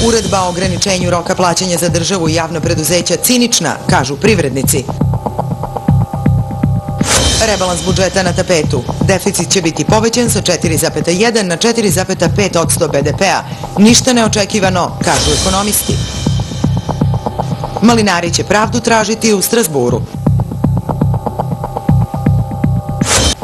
Uredba o ograničenju roka plaćanja za državu i javna preduzeća cinična, kažu privrednici. Rebalans budžeta na tapetu. Deficit će biti povećan sa 4,1 na 4,5% BDP-a. Ništa neočekivano, kažu ekonomisti. Malinari će pravdu tražiti u Strazburu.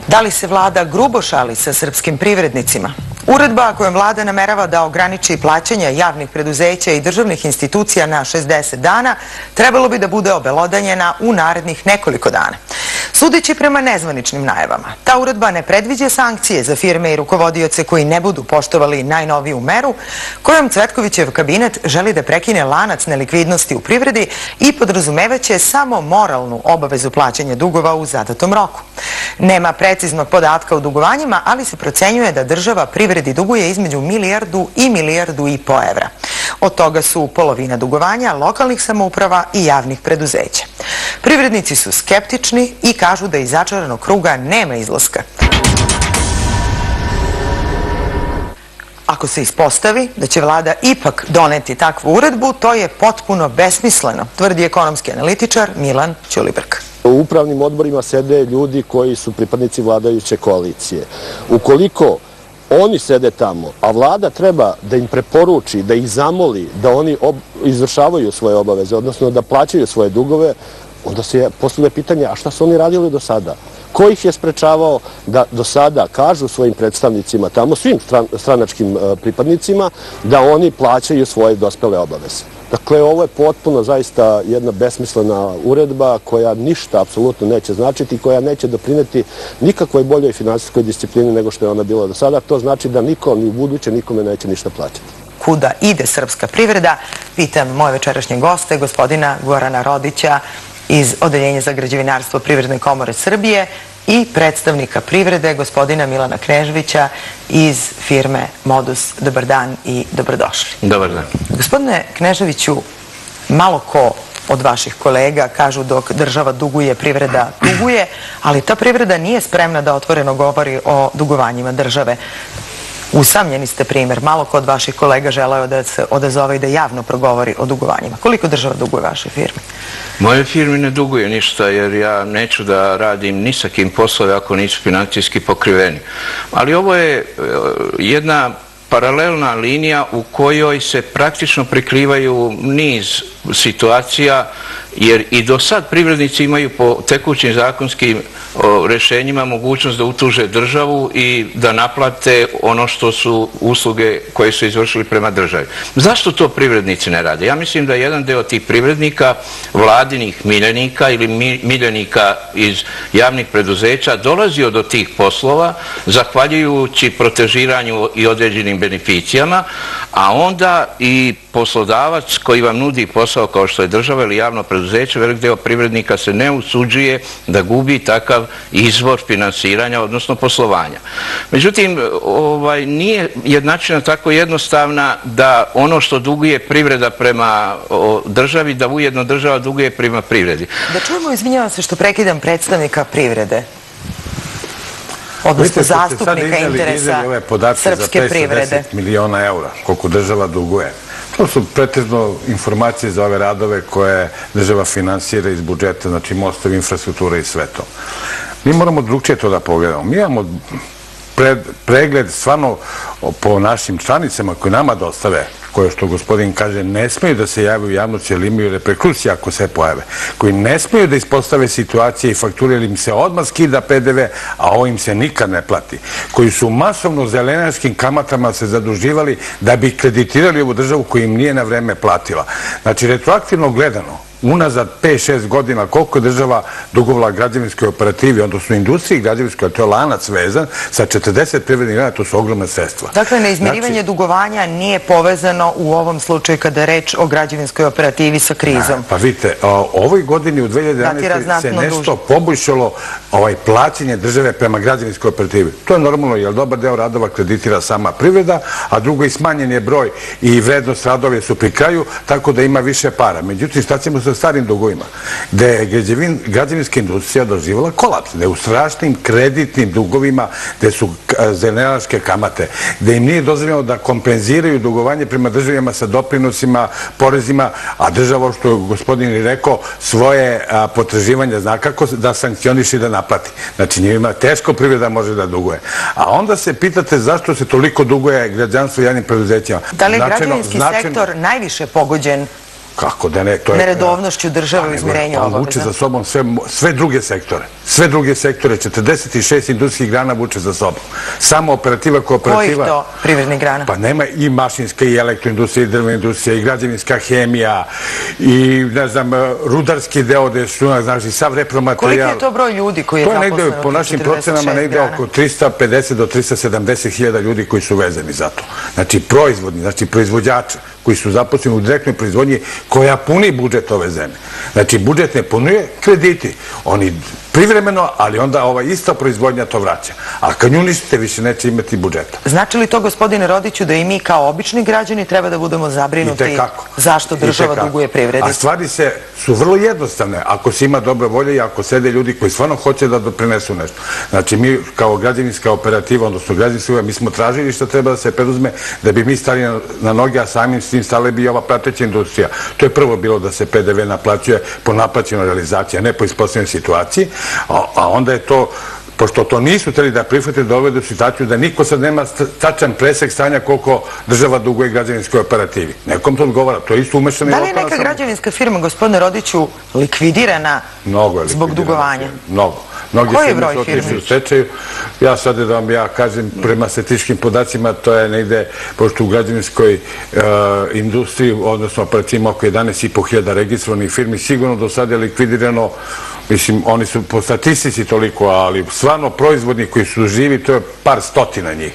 Da li se vlada grubo šali sa srpskim privrednicima? Uredba kojom vlada namerava da ograniči plaćanja javnih preduzeća i državnih institucija na 60 dana trebalo bi da bude obelodanjena u narednih nekoliko dana. Sudeći prema nezvaničnim najavama, ta uredba ne predviđa sankcije za firme i rukovodioce koji ne budu poštovali najnoviju meru kojom Cvetkovićev kabinet želi da prekine lanac nelikvidnosti u privredi i podrazumevaće samo moralnu obavezu plaćanja dugova u zadatom roku. Nema preciznog podatka o dugovanjima, ali se procenjuje da država privredi duguje između milijardu i milijardu i po evra. Od toga su polovina dugovanja lokalnih samouprava i javnih preduzeća. Privrednici su skeptični i kažu da iz začaranog kruga nema izlaska. Ako se ispostavi da će vlada ipak doneti takvu uredbu, to je potpuno besmisleno, tvrdi ekonomski analitičar Milan Ćulibrk. U upravnim odborima sede ljudi koji su pripadnici vladajuće koalicije. Ukoliko oni sede tamo, a vlada treba da im preporuči, da ih zamoli da oni izvršavaju svoje obaveze, odnosno da plaćaju svoje dugove, onda se postavlja pitanje, a šta su oni radili do sada? Ko ih je sprečavao da do sada kažu svojim predstavnicima tamo, svim stranačkim pripadnicima, da oni plaćaju svoje dospele obaveze? Dakle, ovo je potpuno zaista jedna besmislena uredba koja ništa apsolutno neće značiti i koja neće doprineti nikakvoj boljoj finansijskoj disciplini nego što je ona bila do sada. To znači da niko ni u buduće nikome neće ništa plaćati. Kuda ide srpska privreda? Pitam moje večerašnje goste, gospodina Gorana Rodića iz Odeljenja za građevinarstvo Privredne komore Srbije i predstavnika privrede, gospodina Milana Kneževića iz firme Modus. Dobar dan i dobrodošli. Dobar dan. Gospodine Kneževiću, malo ko od vaših kolega kažu dok država duguje, privreda duguje, ali ta privreda nije spremna da otvoreno govori o dugovanjima države. Usamljeni ste primjer, malo ko od vaših kolega želeo da se odazove i da javno progovori o dugovanjima. Koliko država duguje vašoj firmi? Moje firmi ne duguje ništa jer ja neću da radim ni sa kim poslove ako nisu financijski pokriveni. Ali ovo je jedna paralelna linija u kojoj se praktično prikrivaju niz situacija, jer i do sad privrednici imaju po tekućim zakonskim rešenjima mogućnost da utuže državu i da naplate ono što su usluge koje su izvršili prema državi. Zašto to privrednici ne rade? Ja mislim da jedan deo tih privrednika, vladinih miljenika ili miljenika iz javnih preduzeća dolazio do tih poslova zahvaljujući protežiranju i određenim beneficijama, a onda i poslodavac koji vam nudi posao kao što je država ili javno preduzeće, velik deo privrednika se ne usuđuje da gubi takav izvor finansiranja, odnosno poslovanja. Međutim, nije jednačina tako jednostavna da ono što duguje privreda prema državi, da ujedno država duguje prema privredi. Da čujemo, izvinjavam se što prekidam predstavnika privrede, odnosno zastupnika interesa srpske privrede. Za 510 miliona eura, koliko država duguje. To su pretežno informacije za ove radove koje država finansira iz budžeta, znači mostovi, infrastruktura i sve to. Mi moramo drugčije to da pogledamo. Mi imamo pregled stvarno po našim članicama koje nama dostave, koje, što gospodin kaže, ne smeju da se jave u javnosti jer imaju reperkusije ako se pojave, koji ne smeju da ispostave situacije i fakture jer im se odmah skida PDV, a ovo im se nikad ne plati, koji su masovno zelenarskim kamatama se zaduživali da bi kreditirali ovu državu koju im nije na vreme platila. Znači, retroaktivno gledano, unazad 5-6 godina koliko je država dugovala građevinskoj operativi, odnosno industriji građevinskoj, a to je lanac vezan, sa 40 privrednih grana, to su ogromne sredstva. Dakle, neizmirivanje dugovanja nije povezano u ovom slučaju kada je reč o građevinskoj operativi sa krizom. Pa vidite, ovoj godini u 2011. se nešto poboljšalo plaćanje države prema građevinskoj operativi. To je normalno, jer dobar deo radova kreditira sama privreda, a drugo i smanjen je broj i vrednost radova su pri kraju, tako da ima više para. Međutim, šta ćemo sa starim dugovima, da je građevinska industrija doživjela kolaps, da je u strašnim kreditnim dugovima, gde su zenelaške kamate, da im nije dozvoljeno da kompenziraju dugovanje prema državama sa doprinosima, porezima, a država, što je gospodin i rekao, svoje potraživanja zna kako da sankcioniše i da naplati. Znači, njima teško privreda može da duguje. A onda se pitate zašto se toliko duguje građanstvo i javnim preduzećima. Da li je građevinski sektor najviše pogođen kako da ne, to je neredovnošću države u izmirenju obaveza? On vuče za sobom sve druge sektore. Sve druge sektore, 46 industrijskih grana vuče za sobom. Samo operativa, kooperativa... Kojih to privrednih grana? Pa nema i mašinska, i elektroindustrija, i drvna industrija, i građevinska hemija, i, ne znam, rudarski deo, gde su, znaš, i sav repromaterijal. Koliki je to broj ljudi koji je zaposleno? To je negde, po našim procenama, negde oko 350 do 370 hiljada ljudi koji su vezani za to. Znači, proizvodni, znači, proizvođača koji su zaposleni u direktnoj proizvodnji koja puni budžet ove zemlje. Znači, budžet ne punuje krediti. Oni privremeno, ali onda ova ista proizvodnja to vraća. A kad nju uništite, više neće imati budžeta. Znači li to, gospodine Rodiću, da i mi kao obični građani treba da budemo zabrinuti zašto država duguje privredi? A stvari su vrlo jednostavne. Ako se ima dobra volja i ako sede ljudi koji stvarno hoće da doprinesu nešto. Znači, mi kao građevinska operativa, odnosno građevinska, mi smo tražili što treba da se preduzme da bi mi stali na noge, a samim s tim stale bi i ova prateća industrija. To je prvo bilo da se PDV naplaćuje po naplaćenoj realizaciji, a ne po ispostavljenoj situaciji. A onda je to, pošto to nisu hteli da prihvate, dovede u situaciju da niko sad nema tačan presek stanja koliko država duguje građevinskoj operativi. Nekom to odgovara, to je isto umešano. Da li je neka građevinska firma, gospodine Rodiću, likvidirana zbog dugovanja? Mnogo. Koji je broj firmi? Ja sad da vam kažem, prema statističkim podacima, to je negde, pošto u građevinskoj industriji, odnosno operacijima oko 11.500 registrovanih firmi, sigurno do sada je likvidirano, mislim, oni su po statistici toliko, ali stvarno proizvodni koji su živi, to je par stotina njih.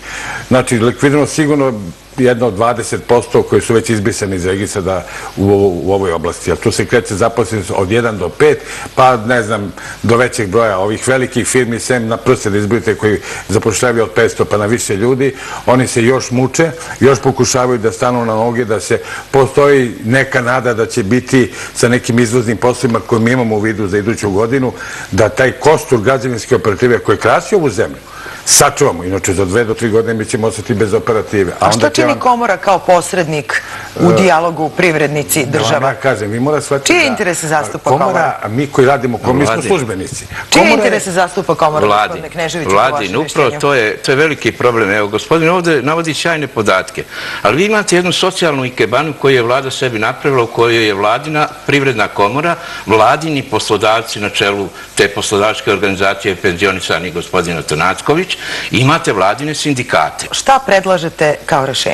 Znači, likvidirano sigurno jedno od 20% koji su već izbrisani iz registra u ovoj oblasti. Tu se kreće zaposlenost od 1 do 5, pa ne znam, do većeg broja ovih velikih firmi, sem na prste da izbrojite, koji zapošljavaju od 500 pa na više ljudi, oni se još muče, još pokušavaju da stanu na noge, da se postoji neka nada da će biti sa nekim izvoznim poslovima koje mi imamo u vidu za iduću godinu, da taj kostur građevinske operative koji krasi ovu zemlju sačuvamo, inače za 2 do 3 godine mi ćemo ostati bez operative. A što čini komora kao posrednik u dijalogu privrednici država? Ja kažem, vi mora shvatiti da... Čije interese zastupa komora? Mi koji radimo, mi smo službenici. Čije interese zastupa komora, gospodine Kneževiću, po vašem mišljenju? Upravo to je veliki problem. Evo, gospodin ovdje navodi sjajne podatke, ali vi imate jednu socijalnu ikebanu koju je vlada sebi napravila, u kojoj je vladina privredna komora, vladini poslodavci na čelu te poslodavačke organizacije penzionisani gospodina Tanacković, imate vladine sindikate. Šta predlažete kao rešenje?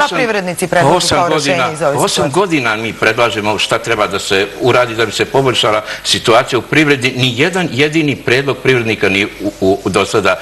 Šta privrednici predlažu kao rešenje iz ove situacije? 8 godina mi predlažemo šta treba da se uradi da bi se poboljšala situacija u privredi. Ni jedan jedini predlog privrednika nije do sada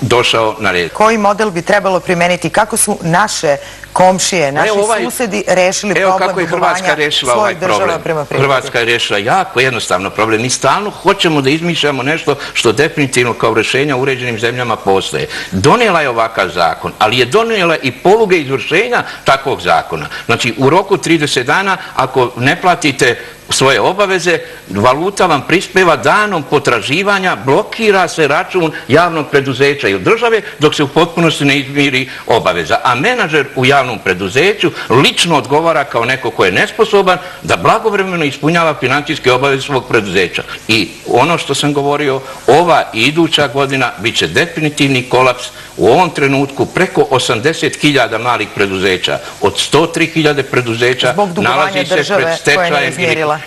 došao na red. Koji model bi trebalo primeniti? Kako su naše komšije, naši susedi rešili problem dugovanja svojih država prema privredi? Hrvatska je rešila jako jednostavno problem. Mi stalno hoćemo da izmišljamo nešto što definitivno kao rešenja u uređenim zemljama postoje. Donijela je ovakav zakon, ali je donijela i poluge izvršenja takvog zakona. Znači, u roku 30 dana, ako ne platite svoje obaveze, valuta vam prispeva danom potraživanja, blokira se račun javnog preduzeća i od države dok se u potpunosti ne izmiri obaveza. A menadžer u javnom preduzeću lično odgovara kao neko ko je nesposoban da blagovremeno ispunjava financijske obaveze svog preduzeća. I ono što sam govorio, ova i iduća godina bit će definitivni kolaps. U ovom trenutku preko 80.000 malih preduzeća od 103.000 preduzeća nalazi se pred stečajem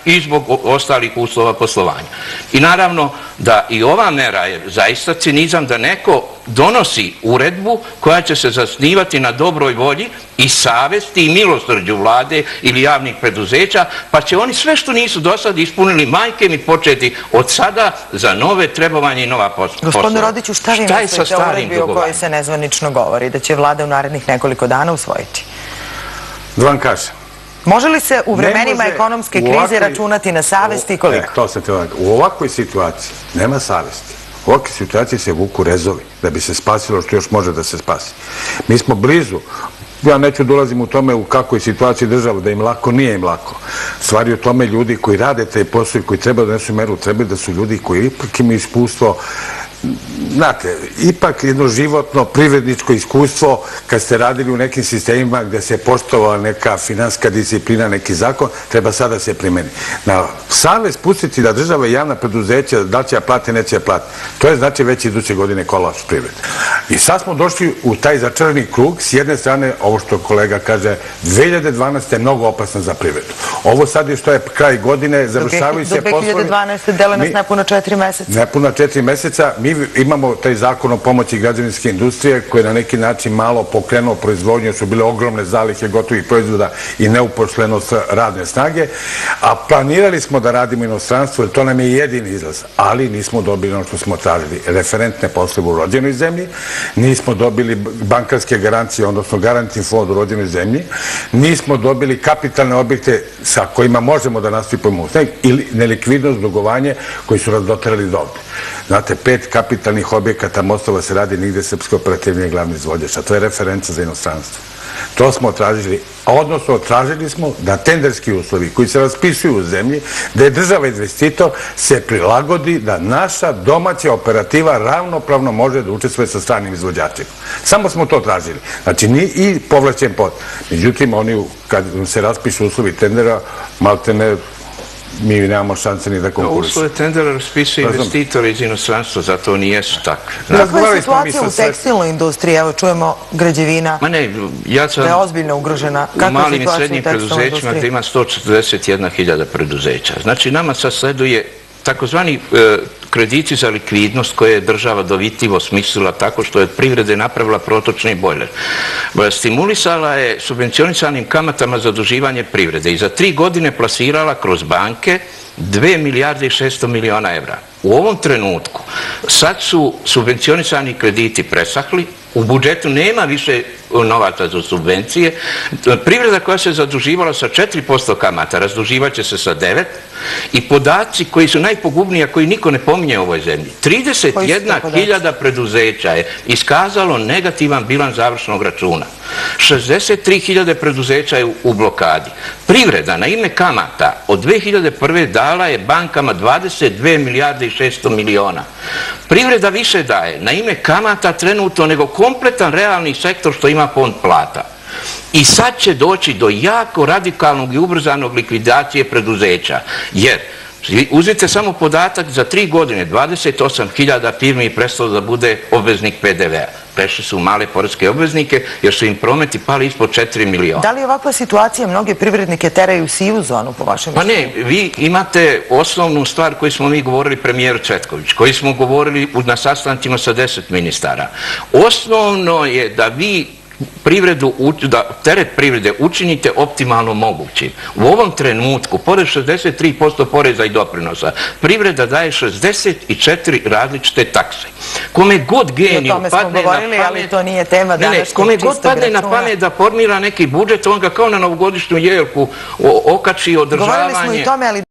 i zbog ostalih uslova poslovanja. I naravno da i ova mera je zaista cinizam da neko donosi uredbu koja će se zasnivati na dobroj volji i savesti i milosrđu vlade ili javnih preduzeća, pa će oni sve što nisu do sada ispunili, majke mi, početi od sada za nove trebovanje i nova poslova. Gospodine Rodiću, šta vi mislite o uredbi o kojoj se nezvanično govori, da će vlada u narednih nekoliko dana usvojiti? Da vam kažem. Može li se u vremenima ekonomske krize računati na savesti i koliko? To sam te ovdje. U ovakvoj situaciji nema savesti. U ovakvoj situaciji se vuku rezovi da bi se spasilo što još može da se spasi. Mi smo blizu Ja neću dolazim u tome u kakvoj situaciji država, da im lako, nije im lako. Stvar je u tome ljudi koji rade taj posao i koji treba da donesu meru, treba da su ljudi koji ipak imaju iskustvo, znate, ipak jedno životno, privredničko iskustvo kad ste radili u nekim sistemima gde se poštovala neka finansijska disciplina, neki zakon, treba sada se primeni. Na savest pustiti da država i javna preduzeća, da će ja plati, neće ja plati. To je znači već iduće godine kolaps privrede. I sad smo došli u taj začarani krug, s jedne strane, ovo što kolega kaže, 2012. je mnogo opasna za privredu. Ovo sad je što je kraj godine, završavaju se poslovi. Do 2012. dele nas nepuna 4 meseca. Nepuna 4 meseca. Mi imamo taj zakon o pomoći građevinske industrije koji je na neki način malo pokrenuo proizvodnju, jer su bile ogromne zalihe gotovih proizvoda i neuposlenost radne snage, a planirali smo da radimo inostranstvo, jer to nam je jedini izlaz, ali nismo dobili ono što smo tražili. Referentne poslove u rođenoj zemlji, nismo dobili bankarske garancije, odnosno garantni fond u rođenoj zemlji, nismo dobili kapitalne objekte sa kojima možemo da nastupimo ili nelikvidnost, dugovanje koji su nas doterali do ovde. Znate, 5 kapitalnih objekata mostova se radi, nigde srpske operativne glavni izvođač, a to je referenca za inostranstvo. To smo tražili, odnosno tražili smo da tenderski uslovi koji se raspisuju u zemlji, da je država investitor, se prilagodi da naša domaća operativa ravnopravno može da učestvuje sa stranim izvođačima. Samo smo to tražili. Znači, i povlačen pod. Međutim, oni, kad se raspišu uslovi tendera, malte ne, mi nemamo šanse ni da konkurišu. Uslove tendera raspisuje investitori iz inostranstva, zato oni jesu takve. Kakva je situacija u tekstilnoj industriji? Evo, čujemo građevina da je ozbiljno ugrožena. U malim i srednjim preduzećima gde ima 141.000 preduzeća. Znači, nama sad sleduje takozvani krediti za likvidnost koje je država dovitljivo smislila tako što je od privrede napravila protočni bojler. Stimulisala je subvencionisanim kamatama zaduživanje privrede i za 3 godine plasirala kroz banke 2 milijarde i 600 miliona evra. U ovom trenutku sad su subvencionisani krediti presahli, u budžetu nema više novaca za subvencije. Privreda koja se zaduživala sa 4% kamata razduživaće se sa 9% i podaci koji su najpogubniji, a koji niko ne pominje u ovoj zemlji. 31.000 preduzeća je iskazalo negativan bilans završnog računa. 63.000 preduzeća je u blokadi. Privreda na ime kamata od 2001. dala je bankama 22 milijarde i 600 miliona. Privreda više daje na ime kamata trenutno nego kompletan realni sektor što ima fond plata. I sad će doći do jako radikalnog i ubrzanog likvidacije preduzeća, jer uzmite samo podatak, za 3 godine 28.000 firmi je prestalo da bude obveznik PDV-a. Prešli su male poreske obveznike jer su im prometi pali ispod 4 miliona. Da li ovakva situacija mnoge privrednike teraju u sivu zonu po vašem mišljenju? Pa ne, vi imate osnovnu stvar koju smo mi govorili premijer Cvetković, koji smo govorili na sastancima sa 10 ministara. Osnovno je da vi da teret privrede učinite optimalno mogućim. U ovom trenutku, pored 63% poreza i doprinosa, privreda daje 64 različite takse. Kome god geniju padne na pamet, ali to nije tema današnjeg čistog računa. Kome god padne na pamet da formira neki budžet, on ga kao na novogodišnju jelku okači održavanje. Govorili smo i tome, ali